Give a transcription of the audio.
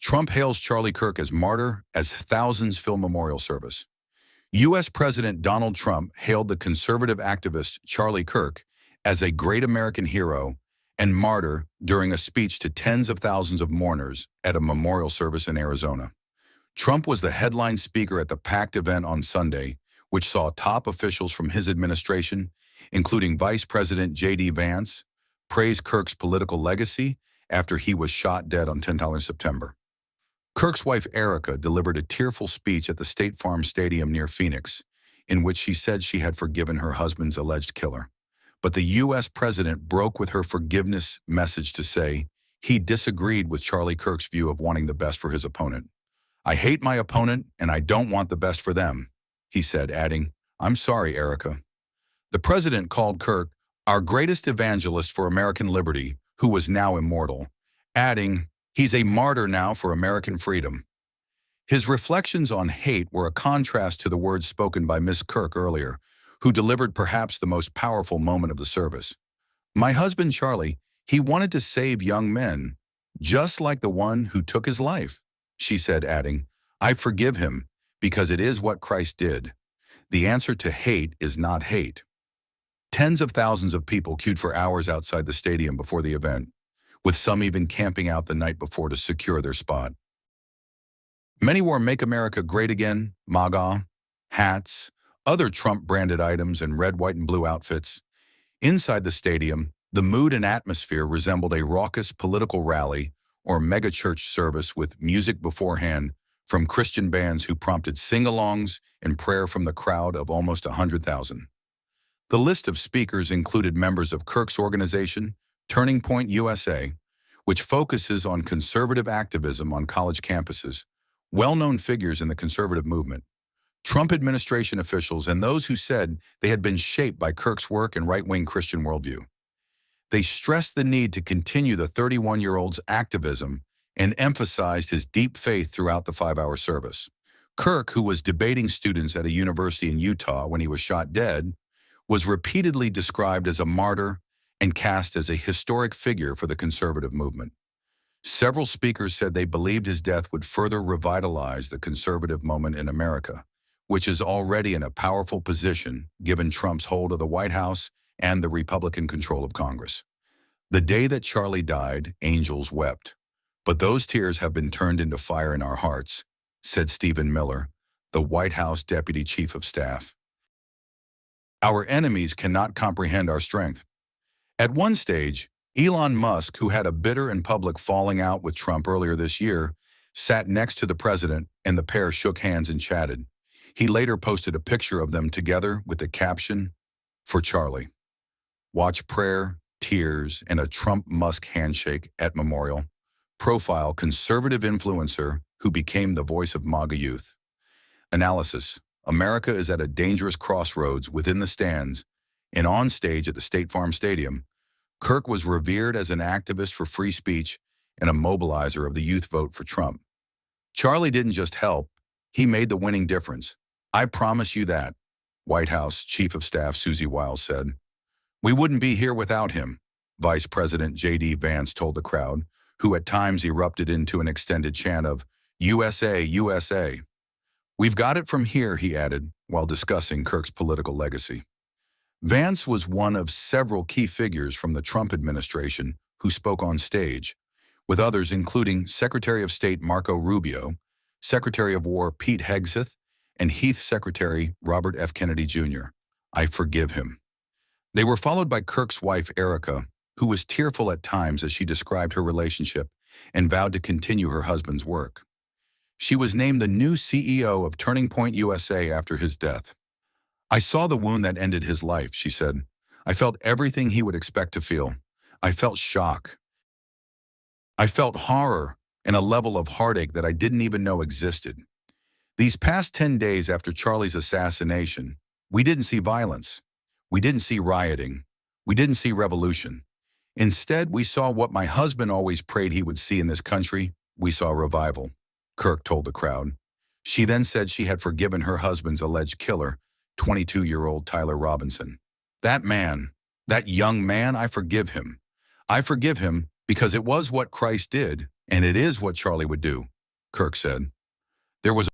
Trump hails Charlie Kirk as martyr as thousands fill memorial service. U.S. President Donald Trump hailed the conservative activist Charlie Kirk as a great American hero and martyr during a speech to tens of thousands of mourners at a memorial service in Arizona. Trump was the headline speaker at the packed event on Sunday, which saw top officials from his administration, including Vice President J.D. Vance, praise Kirk's political legacy after he was shot dead on 10 September. Kirk's wife Erica delivered a tearful speech at the State Farm Stadium near Phoenix, in which she said she had forgiven her husband's alleged killer. But the U.S. president broke with her forgiveness message to say he disagreed with Charlie Kirk's view of wanting the best for his opponent. "I hate my opponent and I don't want the best for them," he said, adding, "I'm sorry, Erica." The president called Kirk our greatest evangelist for American liberty, who was now immortal, adding, "He's a martyr now for American freedom." His reflections on hate were a contrast to the words spoken by Miss Kirk earlier, who delivered perhaps the most powerful moment of the service. "My husband Charlie, he wanted to save young men, just like the one who took his life," she said, adding, "I forgive him because it is what Christ did. The answer to hate is not hate." Tens of thousands of people queued for hours outside the stadium before the event, with some even camping out the night before to secure their spot. Many wore Make America Great Again, MAGA, hats, other Trump-branded items, and red, white, and blue outfits. Inside the stadium, the mood and atmosphere resembled a raucous political rally or mega-church service with music beforehand from Christian bands who prompted sing-alongs and prayer from the crowd of almost 100,000. The list of speakers included members of Kirk's organization, Turning Point USA, which focuses on conservative activism on college campuses, well-known figures in the conservative movement, Trump administration officials, and those who said they had been shaped by Kirk's work and right-wing Christian worldview. They stressed the need to continue the 31-year-old's activism and emphasized his deep faith throughout the 5-hour service. Kirk, who was debating students at a university in Utah when he was shot dead, was repeatedly described as a martyr and cast as a historic figure for the conservative movement. Several speakers said they believed his death would further revitalize the conservative moment in America, which is already in a powerful position given Trump's hold of the White House and the Republican control of Congress. "The day that Charlie died, angels wept, but those tears have been turned into fire in our hearts," said Stephen Miller, the White House Deputy Chief of Staff. "Our enemies cannot comprehend our strength." At one stage, Elon Musk, who had a bitter and public falling out with Trump earlier this year, sat next to the president and the pair shook hands and chatted. He later posted a picture of them together with the caption, "For Charlie. Watch prayer, tears, and a Trump-Musk handshake at memorial. Profile conservative influencer who became the voice of MAGA youth." Analysis: America is at a dangerous crossroads within the stands, and on stage at the State Farm Stadium, Kirk was revered as an activist for free speech and a mobilizer of the youth vote for Trump. Charlie didn't just help, he made the winning difference. "I promise you that," White House Chief of Staff Susie Wiles said. "We wouldn't be here without him," Vice President J.D. Vance told the crowd, who at times erupted into an extended chant of "USA, USA." "We've got it from here," he added, while discussing Kirk's political legacy. Vance was one of several key figures from the Trump administration who spoke on stage, with others including Secretary of State Marco Rubio, Secretary of War Pete Hegseth, and Heath Secretary Robert F. Kennedy Jr. "I forgive him." They were followed by Kirk's wife Erica, who was tearful at times as she described her relationship and vowed to continue her husband's work. She was named the new CEO of Turning Point USA after his death. "I saw the wound that ended his life," she said. "I felt everything he would expect to feel. I felt shock. I felt horror and a level of heartache that I didn't even know existed. These past 10 days after Charlie's assassination, we didn't see violence. We didn't see rioting. We didn't see revolution. Instead, we saw what my husband always prayed he would see in this country. We saw revival," Kirk told the crowd. She then said she had forgiven her husband's alleged killer, 22-year-old Tyler Robinson. "That man, that young man, I forgive him. I forgive him because it was what Christ did, and it is what Charlie would do," Kirk said. There was